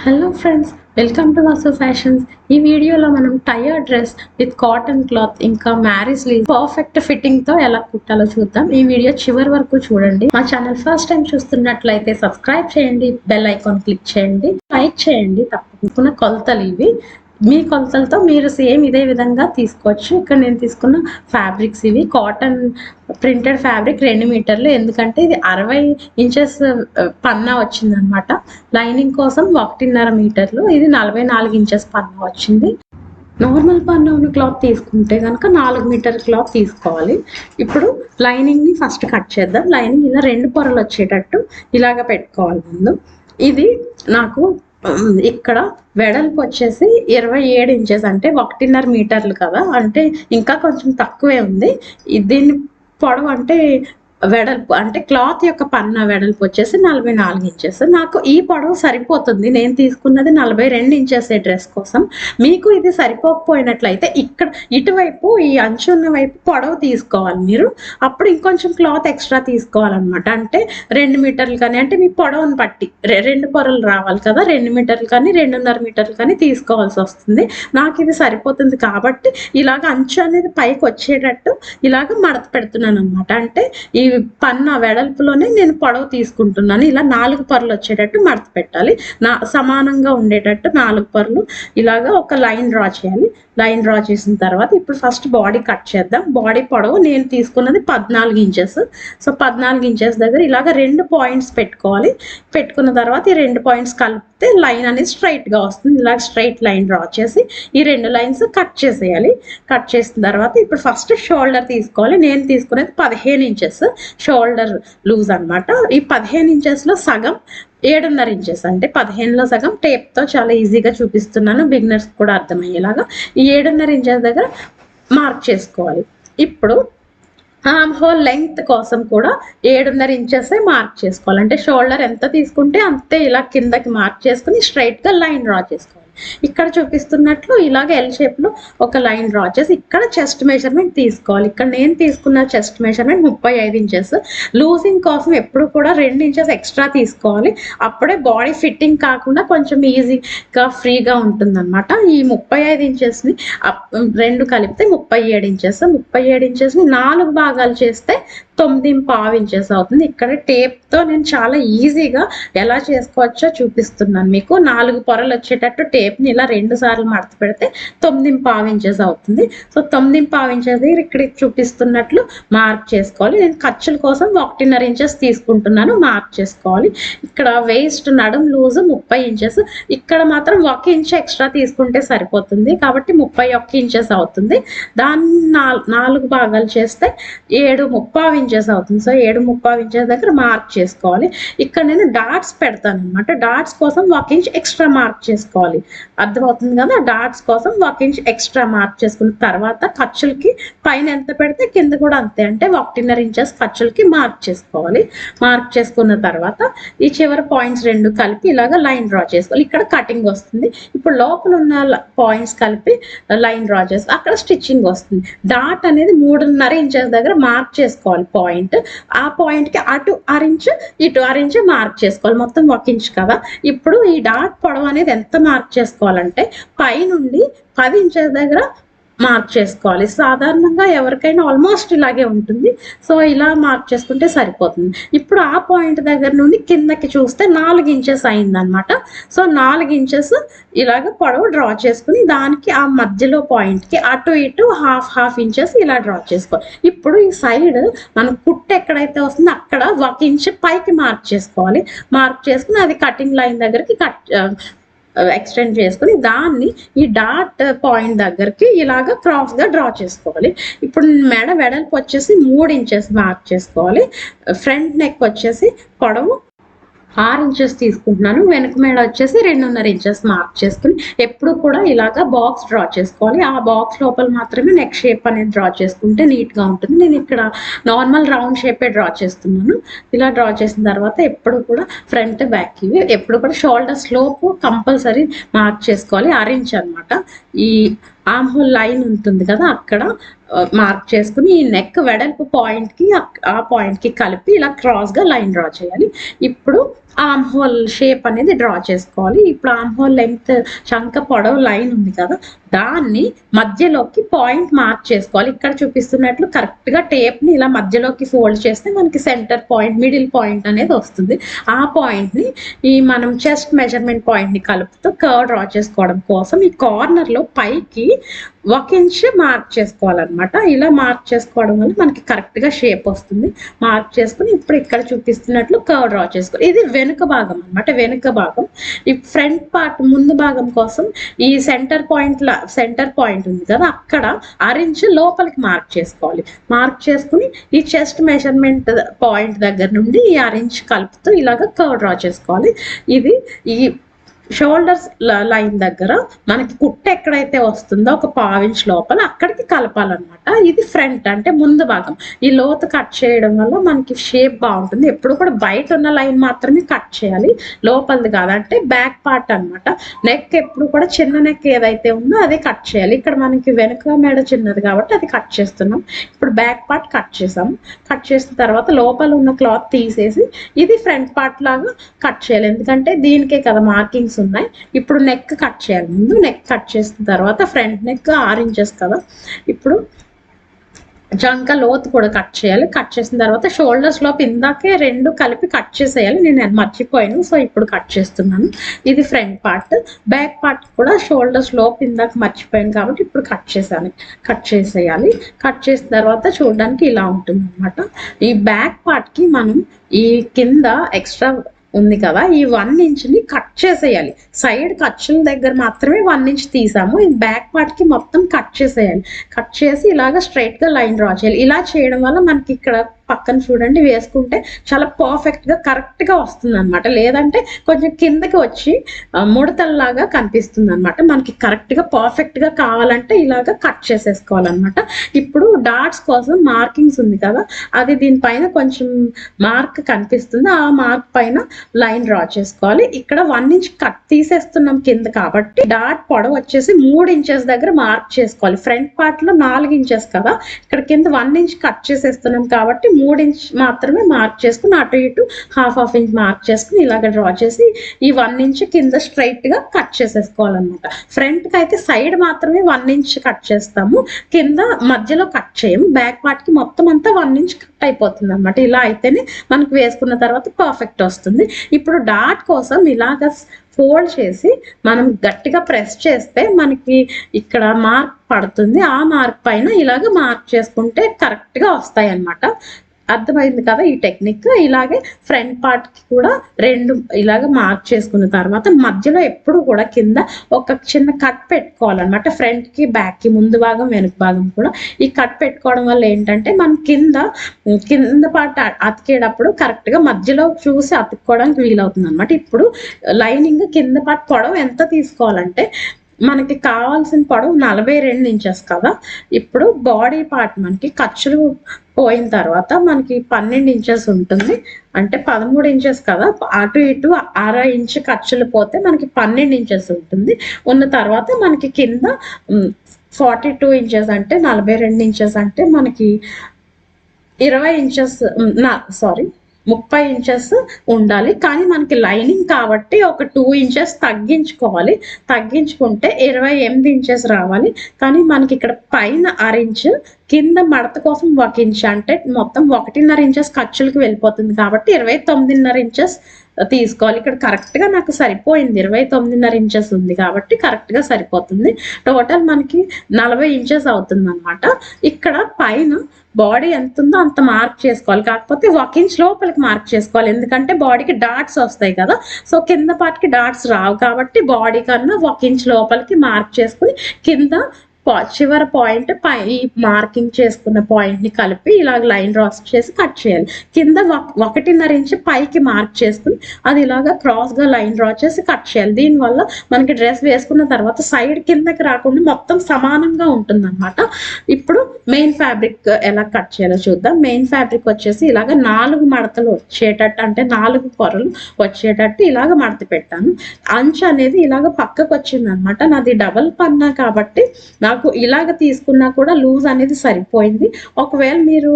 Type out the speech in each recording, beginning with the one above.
Hello friends, welcome to Vasu fashions. ఈ వీడియోలో మనం tier dress with cotton cloth ఇంకా మ్యారేజ్ లీవ్ పర్ఫెక్ట్ ఫిట్టింగ్ తో ఎలా కుట్టాలో చూద్దాం. ఈ వీడియో చివరి వరకు చూడండి. మా ఛానల్ ఫస్ట్ టైం చూస్తున్నట్లయితే సబ్స్క్రైబ్ చేయండి, బెల్ ఐకాన్ క్లిక్ చేయండి, లైక్ చేయండి. తప్పకుండా కొలతలు ఇవి మీ కొలతలతో మీరు సేమ్ ఇదే విధంగా తీసుకోవచ్చు. ఇక్కడ నేను తీసుకున్న ఫ్యాబ్రిక్స్ ఇవి కాటన్ ప్రింటెడ్ ఫ్యాబ్రిక్ 2 మీటర్లు, ఎందుకంటే ఇది 60 ఇంచెస్ పన్నా వచ్చిందనమాట. లైనింగ్ కోసం 1.5 మీటర్లు, ఇది 44 ఇంచెస్ పన్నా వచ్చింది. నార్మల్ పన్నా ఉన్న క్లాత్ తీసుకుంటే కనుక 4 మీటర్ క్లాత్ తీసుకోవాలి. ఇప్పుడు లైనింగ్ని ఫస్ట్ కట్ చేద్దాం. లైనింగ్ ఇలా 2 పొరలు వచ్చేటట్టు ఇలాగ పెట్టుకోవాలి ముందు. ఇది నాకు ఇక్కడ వెడల్పు వచ్చేసి 27 ఇంచెస్, అంటే 1.5 మీటర్లు కదా, అంటే ఇంకా కొంచెం తక్కువే ఉంది. దీన్ని పొడవు అంటే వెడల్పు అంటే క్లాత్ యొక్క పన్నా వెడల్పు వచ్చేసి 44 ఇంచెస్. నాకు ఈ పొడవు సరిపోతుంది. నేను తీసుకున్నది 42 ఇంచెస్ డ్రెస్ కోసం. మీకు ఇది సరిపోకపోయినట్లయితే ఇక్కడ ఇటువైపు ఈ అంచు ఉన్న వైపు పొడవు తీసుకోవాలి మీరు. అప్పుడు ఇంకొంచెం క్లాత్ ఎక్స్ట్రా తీసుకోవాలన్నమాట. అంటే 2 మీటర్లు కానీ, అంటే మీ పొడవును బట్టి 2 పొరలు రావాలి కదా, 2 మీటర్లు కానీ 2.5 మీటర్లు కానీ తీసుకోవాల్సి వస్తుంది. నాకు ఇది సరిపోతుంది కాబట్టి ఇలాగ అంచు అనేది పైకి వచ్చేటట్టు ఇలాగ మడత పెడుతున్నాను అనమాట. అంటే ఈ పన్నా వెడల్పులోనే నేను పొడవు తీసుకుంటున్నాను. ఇలా 4 పొరలు వచ్చేటట్టు మడత పెట్టాలి. సమానంగా ఉండేటట్టు 4 పొరలు ఇలాగా ఒక లైన్ డ్రా చేయాలి. లైన్ డ్రా చేసిన తర్వాత ఇప్పుడు ఫస్ట్ బాడీ కట్ చేద్దాం. బాడీ పొడవు నేను తీసుకున్నది 14 ఇంచెస్. సో 14 ఇంచెస్ దగ్గర ఇలాగ 2 పాయింట్స్ పెట్టుకోవాలి. పెట్టుకున్న తర్వాత ఈ 2 పాయింట్స్ కలిపితే లైన్ అనేది స్ట్రైట్ గా వస్తుంది. ఇలాగ స్ట్రైట్ లైన్ డ్రా చేసి ఈ 2 లైన్స్ కట్ చేసేయాలి. కట్ చేసిన తర్వాత ఇప్పుడు ఫస్ట్ షోల్డర్ తీసుకోవాలి. నేను తీసుకునేది 15 ఇంచెస్ షోల్డర్ లూజ్ అనమాట. ఈ 15 ఇంచెస్ లో సగం 7.5 ఇంచెస్, అంటే 15లో సగం టేప్తో చాలా ఈజీగా చూపిస్తున్నాను, బిగినర్స్ కూడా అర్థమయ్యేలాగా. ఈ 7.5 ఇంచెస్ దగ్గర మార్క్ చేసుకోవాలి. ఇప్పుడు ఆర్మ్ హోల్ లెంగ్త్ కోసం కూడా 7.5 ఇంచెస్ మార్క్ చేసుకోవాలి. అంటే షోల్డర్ ఎంత తీసుకుంటే అంతే ఇలా కిందకి మార్క్ చేసుకుని స్ట్రైట్గా లైన్ డ్రా చేసుకోవాలి. ఇక్కడ చూపిస్తున్నట్లు ఇలాగ ఎల్ షేప్ లో ఒక లైన్ డ్రా చేసి ఇక్కడ చెస్ట్ మెజర్మెంట్ తీసుకోవాలి. ఇక్కడ నేను తీసుకున్న చెస్ట్ మెజర్మెంట్ 35 ఇంచెస్. లూజింగ్ కోసం ఎప్పుడు కూడా 2 ఇంచెస్ ఎక్స్ట్రా తీసుకోవాలి. అప్పుడే బాడీ ఫిట్టింగ్ కాకుండా కొంచెం ఈజీగా ఫ్రీగా ఉంటుంది అనమాట. ఈ 35 ఇంచెస్ని 2 కలిపితే 37 ఇంచెస్. 37 ఇంచెస్ని 4 భాగాలు చేస్తే 9.5 ఇంచెస్ అవుతుంది. ఇక్కడ టేప్తో నేను చాలా ఈజీగా ఎలా చేసుకోవచ్చో చూపిస్తున్నాను మీకు. 4 పొరలు వచ్చేటట్టు టేప్ని ఇలా 2 సార్లు మడత పెడితే 9.5 ఇంచెస్ అవుతుంది. సో 9.5 ఇంచెస్ దగ్గర ఇక్కడ చూపిస్తున్నట్లు మార్క్ చేసుకోవాలి. నేను ఖర్చుల కోసం 1.5 ఇంచెస్ తీసుకుంటున్నాను, మార్క్ చేసుకోవాలి. ఇక్కడ వేస్ట్ నడుం లూజ్ 30 ఇంచెస్. ఇక్కడ మాత్రం 1 ఇంచ్ ఎక్స్ట్రా తీసుకుంటే సరిపోతుంది కాబట్టి 31 ఇంచెస్ అవుతుంది. దాన్ని 4 భాగాలు చేస్తే 7.5 ఇంచెస్ అవుతుంది. సో 7.5 ఇంచెస్ దగ్గర మార్క్ చేసుకోవాలి. ఇక్కడ నేను డాట్స్ పెడతాను అనమాట. డాట్స్ కోసం 1 ఇంచ్ ఎక్స్ట్రా మార్క్ చేసుకోవాలి. అర్థమవుతుంది కదా. డాట్స్ కోసం 1 ఇంచ్ ఎక్స్ట్రా మార్క్ చేసుకున్న తర్వాత ఖర్చులకి పైన ఎంత పెడితే కింద కూడా అంతే, అంటే 1.5 ఇంచెస్ ఖర్చులకి మార్క్ చేసుకోవాలి. మార్క్ చేసుకున్న తర్వాత ఈ చివరి పాయింట్స్ 2 కలిపి ఇలాగ లైన్ డ్రా చేసుకోవాలి. ఇక్కడ కటింగ్ వస్తుంది. ఇప్పుడు లోపల ఉన్న పాయింట్స్ కలిపి లైన్ డ్రా చేసి అక్కడ స్టిచ్చింగ్ వస్తుంది. డాట్ అనేది 3.5 ఇంచెస్ దగ్గర మార్క్ చేసుకోవాలి పాయింట్. ఆ పాయింట్ కి అటు 1 ఇంచ్ ఇటు 1 ఇంచ్ మార్క్ చేసుకోవాలి. మొత్తం 1 ఇంచ్ కదా. ఇప్పుడు ఈ డాట్ పొడవు అనేది ఎంత మార్క్ చేసుకోవాలంటే పైనుండి 10 ఇంచెస్ దగ్గర మార్క్ చేసుకోవాలి. సాధారణంగా ఎవరికైనా ఆల్మోస్ట్ ఇలాగే ఉంటుంది. సో ఇలా మార్క్ చేసుకుంటే సరిపోతుంది. ఇప్పుడు ఆ పాయింట్ దగ్గర నుండి కిందకి చూస్తే 4 ఇంచెస్ అయిందనమాట. సో 4 ఇంచెస్ ఇలాగ పొడవు డ్రా చేసుకుని దానికి ఆ మధ్యలో పాయింట్కి అటు ఇటు హాఫ్ ఇంచెస్ ఇలా డ్రా చేసుకోవాలి. ఇప్పుడు ఈ సైడ్ మన కుట్టు ఎక్కడైతే వస్తుందో అక్కడ 1 ఇంచ్ పైకి మార్క్ చేసుకోవాలి. మార్క్ చేసుకుని అది కటింగ్ లైన్ దగ్గరికి ఎక్స్టెండ్ చేసుకుని దాన్ని ఈ డాట్ పాయింట్ దగ్గరికి ఇలాగ క్రాస్ గా డ్రా చేసుకోవాలి. ఇప్పుడు మెడ వెడల్పు వచ్చేసి 3 ఇంచెస్ మార్క్ చేసుకోవాలి. ఫ్రంట్ నెక్ వచ్చేసి పొడవు 6 ఇంచెస్ తీసుకుంటున్నాను. వెనక మెడ వచ్చేసి 2.5 ఇంచెస్ మార్క్ చేసుకుని ఎప్పుడు కూడా ఇలాగా బాక్స్ డ్రా చేసుకోవాలి. ఆ బాక్స్ లోపల మాత్రమే నెక్ షేప్ అనేది డ్రా చేసుకుంటే నీట్ గా ఉంటుంది. నేను ఇక్కడ నార్మల్ రౌండ్ షేపే డ్రా చేస్తున్నాను. ఇలా డ్రా చేసిన తర్వాత ఎప్పుడు కూడా ఫ్రంట్ బ్యాక్ ఇవి ఎప్పుడు కూడా షోల్డర్ స్లోప్ కంపల్సరీ మార్క్ చేసుకోవాలి. 6 ఇంచ్ అనమాట. ఈ ఆర్మ్ హోల్ లైన్ ఉంటుంది కదా అక్కడ మార్క్ చేసుకుని ఈ నెక్ వెడల్పు పాయింట్కి ఆ పాయింట్కి కలిపి ఇలా క్రాస్గా లైన్ డ్రా చేయాలి. ఇప్పుడు ఆర్మ్ హోల్ షేప్ అనేది డ్రా చేసుకోవాలి. ఇప్పుడు ఆర్మ్ హోల్ లెంగ్త్ చంక పొడవు లైన్ ఉంది కదా దాన్ని మధ్యలోకి పాయింట్ మార్క్ చేసుకోవాలి. ఇక్కడ చూపిస్తున్నట్లు కరెక్ట్గా టేప్ని ఇలా మధ్యలోకి ఫోల్డ్ చేస్తే మనకి సెంటర్ పాయింట్ మిడిల్ పాయింట్ అనేది వస్తుంది. ఆ పాయింట్ని ఈ మనం చెస్ట్ మెజర్మెంట్ పాయింట్ని కలుపుతూ కర్వ్ డ్రా చేసుకోవడం కోసం ఈ కార్నర్లో పైకి 1 ఇంచ్ మార్క్ చేసుకోవాలన్నమాట. ఇలా మార్క్ చేసుకోవడం వల్ల మనకి కరెక్ట్గా షేప్ వస్తుంది. మార్క్ చేసుకుని ఇప్పుడు ఇక్కడ చూపిస్తున్నట్లు కర్వ్ డ్రా చేసుకోవాలి. ఇది వెనుక భాగం అనమాట. వెనుక భాగం ఈ ఫ్రంట్ పార్ట్ ముందు భాగం కోసం ఈ సెంటర్ పాయింట్ ఉంది కదా అక్కడ 1 ఇంచ్ లోపలికి మార్క్ చేసుకోవాలి. మార్క్ చేసుకుని ఈ చెస్ట్ మెజర్మెంట్ పాయింట్ దగ్గర నుండి ఈ 1 ఇంచ్ కలుపుతూ ఇలాగ కర్వ్ డ్రా చేసుకోవాలి. ఇది ఈ షోల్డర్స్ లైన్ దగ్గర మనకి కుట్ట ఎక్కడైతే వస్తుందో ఒక 1/2 ఇంచ్ లోపల అక్కడికి కలపాలన్నమాట. ఇది ఫ్రంట్ అంటే ముందు భాగం. ఈ లోతు కట్ చేయడం వల్ల మనకి షేప్ బాగుంటుంది. ఎప్పుడు కూడా బయట ఉన్న లైన్ మాత్రమే కట్ చేయాలి, లోపలిది కాదంటే బ్యాక్ పార్ట్ అనమాట. నెక్ ఎప్పుడు కూడా చిన్న నెక్ ఏదైతే ఉందో అదే కట్ చేయాలి. ఇక్కడ మనకి వెనుక మెడ చిన్నది కాబట్టి అది కట్ చేస్తున్నాం. ఇప్పుడు బ్యాక్ పార్ట్ కట్ చేసాము. కట్ చేసిన తర్వాత లోపల ఉన్న క్లాత్ తీసేసి ఇది ఫ్రంట్ పార్ట్ లాగా కట్ చేయాలి. ఎందుకంటే దీనికే కదా మార్కింగ్స్ ఉన్నాయి. ఇప్పుడు నెక్ కట్ చేయాలి. ముందు నెక్ కట్ చేసిన తర్వాత ఫ్రంట్ నెక్ 6 ఇంచెస్ కదా ఇప్పుడు జంక లోతు కూడా కట్ చేయాలి. కట్ చేసిన తర్వాత షోల్డర్స్ లోపు ఇందాకే 2 కలిపి కట్ చేసేయాలి. నేను మర్చిపోయాను, సో ఇప్పుడు కట్ చేస్తున్నాను. ఇది ఫ్రంట్ పార్ట్. బ్యాక్ పార్ట్ కూడా షోల్డర్స్ లోపు ఇందాక మర్చిపోయాను కాబట్టి ఇప్పుడు కట్ చేసేయాలి. కట్ చేసిన తర్వాత చూడడానికి ఇలా ఉంటుంది అనమాట. ఈ బ్యాక్ పార్ట్ కి మనం ఈ కింద ఎక్స్ట్రా ఉంది కదా ఈ 1 ఇంచ్ని కట్ చేసేయాలి. సైడ్ ఖర్చుల దగ్గర మాత్రమే 1 ఇంచ్ తీసాము. ఈ బ్యాక్ పార్ట్ కి మొత్తం కట్ చేసేయాలి. కట్ చేసి ఇలాగ స్ట్రైట్ గా లైన్ డ్రా చేయాలి. ఇలా చేయడం వల్ల మనకి ఇక్కడ పక్కన చూడండి వేసుకుంటే చాలా పర్ఫెక్ట్ గా కరెక్ట్ గా వస్తుంది అనమాట. లేదంటే కొంచెం కిందకి వచ్చి ముడతల్లాగా కనిపిస్తుంది అనమాట. మనకి కరెక్ట్ గా పర్ఫెక్ట్ గా కావాలంటే ఇలాగ కట్ చేసేసుకోవాలన్నమాట. ఇప్పుడు డాట్స్ కోసం మార్కింగ్స్ ఉంది కదా అది దీనిపైన కొంచెం మార్క్ కనిపిస్తుంది. ఆ మార్క్ పైన లైన్ డ్రా చేసుకోవాలి. ఇక్కడ 1 ఇంచ్ కట్ తీసేస్తున్నాం కింద కాబట్టి డాట్ పొడవు వచ్చేసి 3 ఇంచెస్ దగ్గర మార్క్ చేసుకోవాలి. ఫ్రంట్ పార్ట్ లో 4 ఇంచెస్ కదా ఇక్కడ కింద 1 ఇంచ్ కట్ చేసేస్తున్నాం కాబట్టి 3 ఇంచ్ మాత్రమే మార్క్ చేసుకుని అటు ఇటు హాఫ్ ఇంచ్ మార్క్ చేసుకుని ఇలాగ డ్రా చేసి ఈ 1 ఇంచ్ కింద స్ట్రైట్ గా కట్ చేసేసుకోవాలన్నమాట. ఫ్రంట్ కి అయితే సైడ్ మాత్రమే 1 ఇంచ్ కట్ చేస్తాము, కింద మధ్యలో కట్ చేయము. బ్యాక్ పార్ట్ కి మొత్తం అంతా 1 ఇంచ్ కట్ అయిపోతుంది అనమాట. ఇలా అయితేనే మనకు వేసుకున్న తర్వాత పర్ఫెక్ట్ వస్తుంది. ఇప్పుడు డాట్ కోసం ఇలాగ ఫోల్డ్ చేసి మనం గట్టిగా ప్రెస్ చేస్తే మనకి ఇక్కడ మార్క్ పడుతుంది. ఆ మార్క్ పైన ఇలాగ మార్క్ చేసుకుంటే కరెక్ట్ గా వస్తాయి అన్నమాట. అర్థమైంది కదా ఈ టెక్నిక్. ఇలాగే ఫ్రంట్ పార్ట్ కి కూడా 2 ఇలాగ మార్క్ చేసుకున్న తర్వాత మధ్యలో ఎప్పుడు కూడా కింద ఒక చిన్న కట్ పెట్టుకోవాలన్నమాట. ఫ్రంట్ కి బ్యాక్ కి ముందు భాగం వెనుక భాగం కూడా ఈ కట్ పెట్టుకోవడం వల్ల ఏంటంటే మనం కింద పార్ట్ అతికేటప్పుడు కరెక్ట్ గా మధ్యలో చూసి అతుక్కోవడానికి వీలవుతుంది అనమాట. ఇప్పుడు లైనింగ్ కింద పార్ట్ పొడవు ఎంత తీసుకోవాలంటే మనకి కావాల్సిన పొడవు 42 ఇంచెస్ కదా. ఇప్పుడు బాడీ పార్ట్ మనకి ఖర్చులు పోయిన తర్వాత మనకి 12 ఇంచెస్ ఉంటుంది. అంటే 13 ఇంచెస్ కదా, అటు ఇటు 1/2 ఇంచ్ ఖర్చులు పోతే మనకి 12 ఇంచెస్ ఉంటుంది. ఉన్న తర్వాత మనకి కింద 42 ఇంచెస్ అంటే 42 ఇంచెస్ అంటే మనకి 20 ఇంచెస్ 30 ఇంచెస్ ఉండాలి. కానీ మనకి లైనింగ్ కాబట్టి ఒక 2 ఇంచెస్ తగ్గించుకోవాలి. తగ్గించుకుంటే 28 ఇంచెస్ రావాలి. కానీ మనకి ఇక్కడ పైన 1/2 ఇంచ్ కింద మడత కోసం 1 ఇంచ్ అంటే మొత్తం 1.5 ఇంచెస్ ఖర్చులకు వెళ్ళిపోతుంది కాబట్టి 29.5 ఇంచెస్ తీసుకోవాలి. ఇక్కడ కరెక్ట్ గా నాకు సరిపోయింది. 29.5 ఇంచెస్ ఉంది కాబట్టి కరెక్ట్ గా సరిపోతుంది. టోటల్ మనకి 40 ఇంచెస్ అవుతుంది అనమాట. ఇక్కడ పైన బాడీ ఎంత ఉందో అంత మార్క్ చేసుకోవాలి. కాకపోతే 1 ఇంచ్ లోపలికి మార్క్ చేసుకోవాలి. ఎందుకంటే బాడీకి డాట్స్ వస్తాయి కదా, సో కింద పార్ట్కి డాట్స్ రావు కాబట్టి బాడీ కన్నా 1 ఇంచ్ లోపలికి మార్క్ చేసుకుని కింద చివరి పాయింట్ ఈ మార్కింగ్ చేసుకున్న పాయింట్ ని కలిపి ఇలాగ లైన్ డ్రా చేసి కట్ చేయాలి. కింద 1.5 ఇంచ్ పైకి మార్క్ చేసుకుని అది ఇలాగా క్రాస్ గా లైన్ డ్రా చేసి కట్ చేయాలి. దీనివల్ల మనకి డ్రెస్ వేసుకున్న తర్వాత సైడ్ కిందకి రాకుండా మొత్తం సమానంగా ఉంటుంది అనమాట. ఇప్పుడు మెయిన్ ఫ్యాబ్రిక్ ఎలా కట్ చేయాలో చూద్దాం. మెయిన్ ఫ్యాబ్రిక్ వచ్చేసి ఇలాగ 4 మడతలు వచ్చేటట్టు అంటే 4 పొరలు వచ్చేటట్టు ఇలాగ మడత పెట్టాను. అంచు అనేది ఇలాగ పక్కకు వచ్చింది అనమాట. నాది డబల్ పన్నా కాబట్టి నా నాకు ఇలాగ తీసుకున్నా కూడా లూజ్ అనేది సరిపోయింది. ఒకవేళ మీరు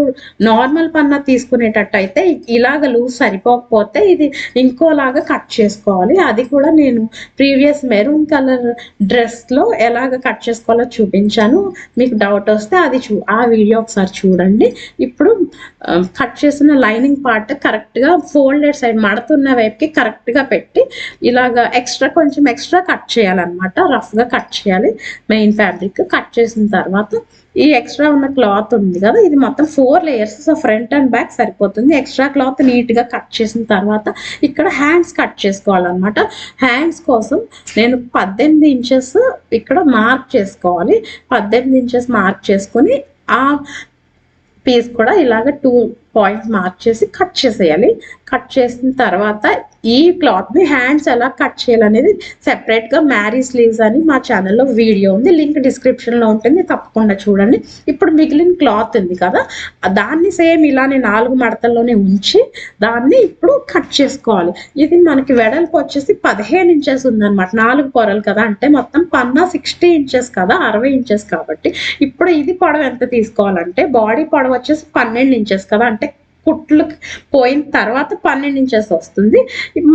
నార్మల్ పన్నా తీసుకునేటట్టయితే ఇలాగ లూజ్ సరిపోకపోతే ఇది ఇంకోలాగా కట్ చేసుకోవాలి. అది కూడా నేను ప్రీవియస్ మెరూన్ కలర్ డ్రెస్లో ఎలాగ కట్ చేసుకోవాలో చూపించాను. మీకు డౌట్ వస్తే అది ఆ వీడియో ఒకసారి చూడండి. ఇప్పుడు కట్ చేసిన లైనింగ్ పార్ట్ కరెక్ట్గా ఫోల్డెడ్ సైడ్ మడుతున్న వైపుకి కరెక్ట్గా పెట్టి ఇలాగ కొంచెం ఎక్స్ట్రా కట్ చేయాలన్నమాట. రఫ్గా కట్ చేయాలి. మెయిన్ ఫ్యాబ్రిక్ కట్ చేసిన తర్వాత ఈ ఎక్స్ట్రా ఉన్న క్లాత్ ఉంది కదా, ఇది మొత్తం 4 layers. So front and back సరిపోతుంది. ఎక్స్ట్రా క్లాత్ నీట్గా కట్ చేసిన తర్వాత ఇక్కడ హ్యాండ్స్ కట్ చేసుకోవాలన్నమాట. హ్యాండ్స్ కోసం నేను 18 ఇంచెస్ ఇక్కడ మార్క్ చేసుకోవాలి. 18 ఇంచెస్ మార్క్ చేసుకొని ఆ పీస్ కూడా ఇలాగ 2 పాయింట్స్ మార్క్ చేసి కట్ చేసేయాలి. కట్ చేసిన తర్వాత ఈ క్లాత్ని హ్యాండ్స్ ఎలా కట్ చేయాలనేది సెపరేట్గా మ్యారీ స్లీవ్స్ అని మా ఛానల్లో వీడియో ఉంది, లింక్ డిస్క్రిప్షన్లో ఉంటుంది, తప్పకుండా చూడండి. ఇప్పుడు మిగిలిన క్లాత్ ఉంది కదా, దాన్ని సేమ్ ఇలానే 4 మడతల్లోనే ఉంచి దాన్ని ఇప్పుడు కట్ చేసుకోవాలి. ఇది మనకి వెడల్పు వచ్చేసి 15 ఇంచెస్ ఉందన్నమాట. 4 పొరలు కదా, అంటే మొత్తం పన్నా 60 ఇంచెస్ కదా, 60 ఇంచెస్ కాబట్టి ఇప్పుడు ఇది పొడవు ఎంత తీసుకోవాలంటే బాడీ పొడవు వచ్చేసి 12 ఇంచెస్ కదా, అంటే కుట్లు పోయిన తర్వాత 12 ఇంచెస్ వస్తుంది.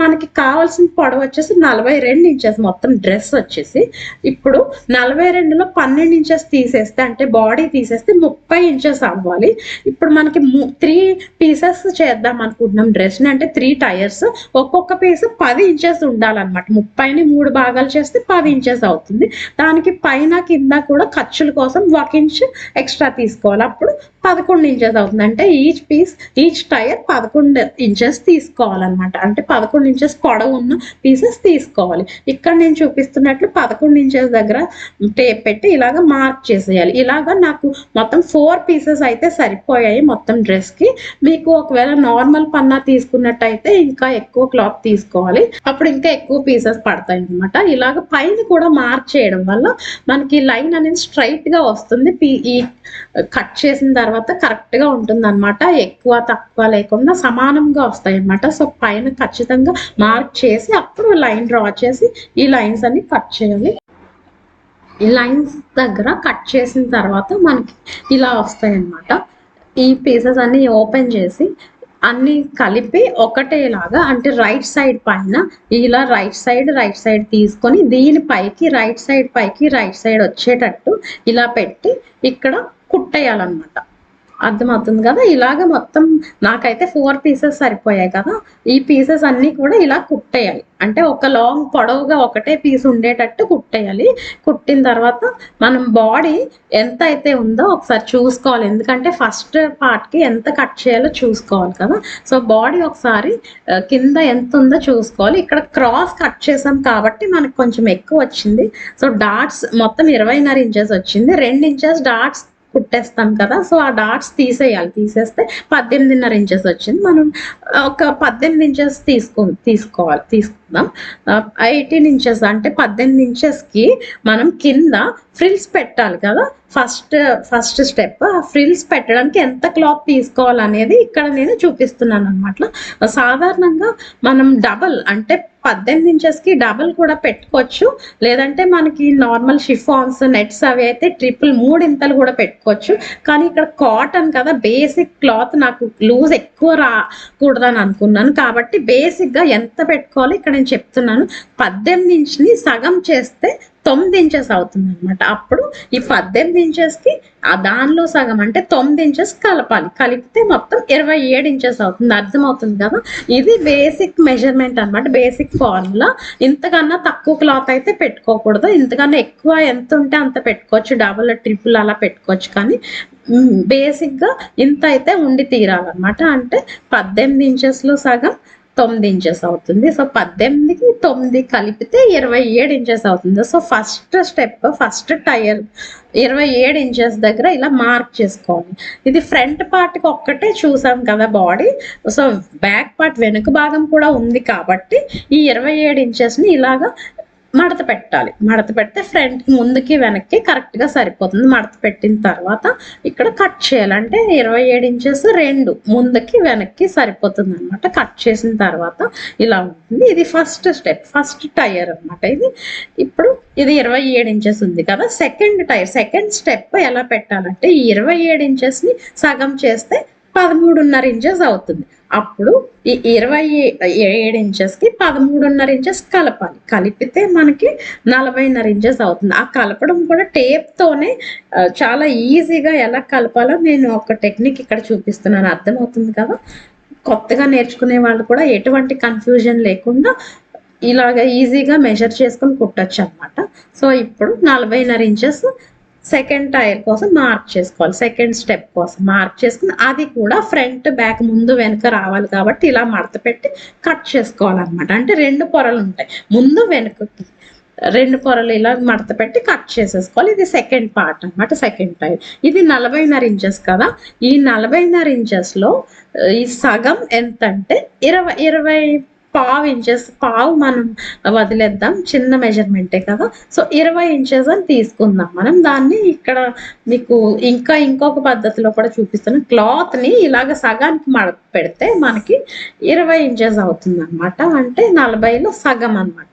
మనకి కావాల్సిన పొడవు వచ్చేసి 42 ఇంచెస్ మొత్తం డ్రెస్ వచ్చేసి. ఇప్పుడు 42లో 12 ఇంచెస్ తీసేస్తే అంటే బాడీ తీసేస్తే 30 ఇంచెస్ అవ్వాలి. ఇప్పుడు మనకి 3 పీసెస్ చేద్దాం అనుకుంటున్నాం డ్రెస్ని, అంటే 3 టైర్స్, ఒక్కొక్క పీస్ 10 ఇంచెస్ ఉండాలన్నమాట. 30ని 3 భాగాలు చేస్తే 10 ఇంచెస్ అవుతుంది. దానికి పైన కింద కూడా ఖర్చుల కోసం 1 ఇంచ్ ఎక్స్ట్రా తీసుకోవాలి. అప్పుడు 11 ఇంచెస్ అవుతుంది. అంటే ఈచ్ టైర్ 11 ఇంచెస్ తీసుకోవాలన్నమాట. అంటే 11 ఇంచెస్ పొడవు ఉన్న పీసెస్ తీసుకోవాలి. ఇక్కడ నేను చూపిస్తున్నట్లు 11 ఇంచెస్ దగ్గర టేప్ పెట్టి ఇలాగ మార్క్ చేసేయాలి. ఇలాగ నాకు మొత్తం 4 పీసెస్ అయితే సరిపోయాయి మొత్తం డ్రెస్కి. మీకు ఒకవేళ నార్మల్ పన్నా తీసుకున్నట్టయితే ఇంకా ఎక్కువ క్లాత్ తీసుకోవాలి, అప్పుడు ఇంకా ఎక్కువ పీసెస్ పడతాయి అనమాట. ఇలాగ పైన కూడా మార్క్ చేయడం వల్ల మనకి లైన్ అనేది స్ట్రైట్ గా వస్తుంది. ఈ కట్ చేసిన తర్వాత కరెక్ట్ గా ఉంటుంది అనమాట. ఎక్కువ తక్కువ లేకుండా సమానంగా వస్తాయి అనమాట. సో పైన ఖచ్చితంగా మార్క్ చేసి అప్పుడు లైన్ డ్రా చేసి ఈ లైన్స్ అన్ని కట్ చేయాలి. ఈ లైన్స్ దగ్గర కట్ చేసిన తర్వాత మనకి ఇలా వస్తాయి అన్నమాట. ఈ పీసెస్ అన్ని ఓపెన్ చేసి అన్ని కలిపి ఒకటేలాగా, అంటే రైట్ సైడ్ పైన ఇలా రైట్ సైడ్ తీసుకొని దీని పైకి రైట్ సైడ్ వచ్చేటట్టు ఇలా పెట్టి ఇక్కడ కుట్టేయాలన్నమాట. అర్థమవుతుంది కదా. ఇలాగ మొత్తం నాకైతే 4 పీసెస్ సరిపోయాయి కదా, ఈ పీసెస్ అన్ని కూడా ఇలా కుట్టేయాలి. అంటే ఒక లాంగ్ పొడవుగా ఒకటే పీస్ ఉండేటట్టు కుట్టేయాలి. కుట్టిన తర్వాత మనం బాడీ ఎంత అయితే ఉందో ఒకసారి చూసుకోవాలి, ఎందుకంటే ఫస్ట్ పార్ట్కి ఎంత కట్ చేయాలో చూసుకోవాలి కదా. సో బాడీ ఒకసారి కింద ఎంత ఉందో చూసుకోవాలి. ఇక్కడ క్రాస్ కట్ చేసాం కాబట్టి మనకు కొంచెం ఎక్కువ వచ్చింది. సో డాట్స్ మొత్తం 20.5 ఇంచెస్ వచ్చింది. 2 ఇంచెస్ డాట్స్ కుట్టేస్తాం కదా, సో ఆ డాట్స్ తీసేయాలి. తీసేస్తే 18.5 ఇంచెస్ వచ్చింది. మనం ఒక 18 ఇంచెస్ తీసుకుందాం. 18 ఇంచెస్ అంటే 18 ఇంచెస్కి మనం కింద ఫ్రిల్స్ పెట్టాలి కదా. ఫస్ట్ స్టెప్ ఆ ఫ్రిల్స్ పెట్టడానికి ఎంత క్లాత్ తీసుకోవాలనేది ఇక్కడ నేను చూపిస్తున్నాను అనమాట. సాధారణంగా మనం డబల్ అంటే 18 ఇంచెస్కి డబల్ కూడా పెట్టుకోవచ్చు, లేదంటే మనకి నార్మల్ షిఫాన్స్ నెట్స్ అవి అయితే ట్రిపుల్ 3 ఇంతలు కూడా పెట్టుకోవచ్చు. కానీ ఇక్కడ కాటన్ కదా, బేసిక్ క్లాత్ నాకు లూజ్ ఎక్కువ రాకూడదని అనుకున్నాను కాబట్టి బేసిక్గా ఎంత పెట్టుకోవాలి ఇక్కడ నేను చెప్తున్నాను. 18 ఇంచ్ని సగం చేస్తే 9 ఇంచెస్ అవుతుంది అనమాట. అప్పుడు ఈ 18 ఇంచెస్కి దానిలో సగం అంటే 9 ఇంచెస్ కలపాలి. కలిపితే మొత్తం 27 ఇంచెస్ అవుతుంది. అర్థమవుతుంది కదా. ఇది బేసిక్ మెజర్మెంట్ అనమాట, బేసిక్ ఫార్ములా. ఇంతకన్నా తక్కువ క్లాత్ అయితే పెట్టుకోకూడదు, ఇంతకన్నా ఎక్కువ ఎంత ఉంటే అంత పెట్టుకోవచ్చు, డబుల్ ట్రిపుల్ అలా పెట్టుకోవచ్చు. కానీ బేసిక్గా ఇంత అయితే ఉండి తీరాలన్నమాట. అంటే 18 ఇంచెస్లో సగం 9 ఇంచెస్ అవుతుంది. సో 18కి 9 కలిపితే 27 ఇంచెస్ అవుతుంది. సో ఫస్ట్ టైర్ 27 ఇంచెస్ దగ్గర ఇలా మార్క్ చేసుకోవాలి. ఇది ఫ్రంట్ పార్ట్కి ఒక్కటే చూసాం కదా బాడీ. సో బ్యాక్ పార్ట్ వెనుక భాగం కూడా ఉంది కాబట్టి ఈ 27 ఇంచెస్ని ఇలాగా మడత పెట్టాలి. మడత పెడితే ఫ్రంట్ ముందుకి వెనక్కి కరెక్ట్ గా సరిపోతుంది. మడత పెట్టిన తర్వాత ఇక్కడ కట్ చేయాలంటే 27 ఇంచెస్ రెండు ముందుకి వెనక్కి సరిపోతుంది అనమాట. కట్ చేసిన తర్వాత ఇలా ఉంటుంది. ఇది ఫస్ట్ స్టెప్, ఫస్ట్ టైర్ అనమాట ఇది. ఇప్పుడు ఇది 27 ఇంచెస్ ఉంది కదా, సెకండ్ టైర్, సెకండ్ స్టెప్ ఎలా పెట్టాలంటే ఈ 27 ఇంచెస్ ని సగం చేస్తే 13.5 ఇంచెస్ అవుతుంది. అప్పుడు ఈ 27 ఇంచెస్ కి 13.5 ఇంచెస్ కలపాలి. కలిపితే మనకి 40.5 ఇంచెస్ అవుతుంది. ఆ కలపడం కూడా టేప్ తోనే చాలా ఈజీగా ఎలా కలపాలో నేను ఒక టెక్నిక్ ఇక్కడ చూపిస్తున్నాను. అర్థమవుతుంది కదా. కొత్తగా నేర్చుకునే వాళ్ళు కూడా ఎటువంటి కన్ఫ్యూజన్ లేకుండా ఇలాగ ఈజీగా మెజర్ చేసుకొని కుట్టచ్చు అనమాట. సో ఇప్పుడు 40.5 ఇంచెస్ సెకండ్ టైర్ కోసం మార్క్ చేసుకోవాలి. సెకండ్ స్టెప్ కోసం మార్క్ చేసుకుని అది కూడా ఫ్రంట్ బ్యాక్ ముందు వెనుక రావాలి కాబట్టి ఇలా మడత పెట్టి కట్ చేసుకోవాలన్నమాట. అంటే రెండు పొరలు ఉంటాయి, ముందు వెనుకకి రెండు పొరలు ఇలా మడత పెట్టి కట్ చేసేసుకోవాలి. ఇది సెకండ్ పార్ట్ అనమాట, సెకండ్ టైర్. ఇది 40.5 ఇంచెస్ కదా. ఈ 40.5 ఇంచెస్ లో ఈ సగం ఎంతంటే 20 పావు ఇంచెస్, పావు మనం వదిలేద్దాం, చిన్న మెజర్మెంటే కదా. సో 20 ఇంచెస్ అని తీసుకుందాం మనం. దాన్ని ఇక్కడ మీకు ఇంకొక పద్ధతిలో కూడా చూపిస్తాను. క్లాత్ ని ఇలాగ సగానికి మడత పెడితే మనకి 20 ఇంచెస్ అవుతుంది అనమాట. అంటే 40లో సగం అనమాట.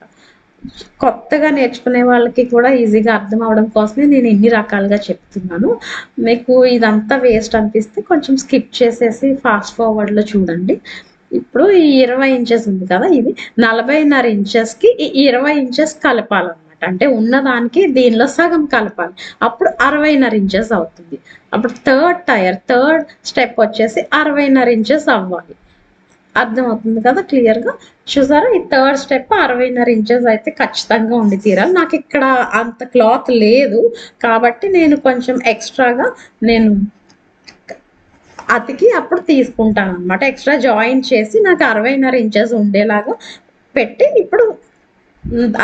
కొత్తగా నేర్చుకునే వాళ్ళకి కూడా ఈజీగా అర్థం అవడం కోసమే నేను ఇన్ని రకాలుగా చెప్తున్నాను. మీకు ఇదంతా వేస్ట్ అనిపిస్తే కొంచెం స్కిప్ చేసేసి ఫాస్ట్ ఫార్వర్డ్ లో చూడండి. ఇప్పుడు ఈ 20 ఇంచెస్ ఉంది కదా, ఇది 40.5 ఇంచెస్ కి ఈ 20 ఇంచెస్ కలపాలన్నమాట. అంటే ఉన్నదానికి దీనిలో సగం కలపాలి. అప్పుడు 60.5 ఇంచెస్ అవుతుంది. అప్పుడు థర్డ్ టైర్, థర్డ్ స్టెప్ వచ్చేసి 60.5 ఇంచెస్ అవ్వాలి. అర్థమవుతుంది కదా క్లియర్ గా. చూసారా, ఈ థర్డ్ స్టెప్ 60.5 ఇంచెస్ అయితే ఖచ్చితంగా ఉండి తీరాలి. నాకు ఇక్కడ అంత క్లాత్ లేదు కాబట్టి నేను కొంచెం ఎక్స్ట్రాగా నేను అతికి అప్పుడు తీసుకుంటాను అనమాట. ఎక్స్ట్రా జాయిన్ చేసి నాకు 60.5 ఇంచెస్ ఉండేలాగా పెట్టి ఇప్పుడు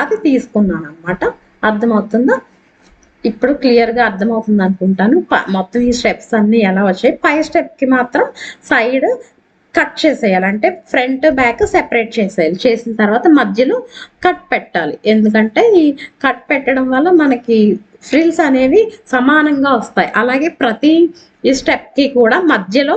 అది తీసుకున్నాను అనమాట. అర్థమవుతుందా? ఇప్పుడు క్లియర్ గా అర్థమవుతుంది అనుకుంటాను. మొత్తం ఈ స్టెప్స్ అన్ని ఎలా వచ్చాయి. పై స్టెప్ కి మాత్రం సైడ్ కట్ చేసేయాలి. అంటే ఫ్రంట్ బ్యాక్ సెపరేట్ చేసేయాలి. చేసిన తర్వాత మధ్యలో కట్ పెట్టాలి. ఎందుకంటే ఈ కట్ పెట్టడం వల్ల మనకి ఫ్రిల్స్ అనేవి సమానంగా వస్తాయి. అలాగే ప్రతి ఈ స్టెప్ కి కూడా మధ్యలో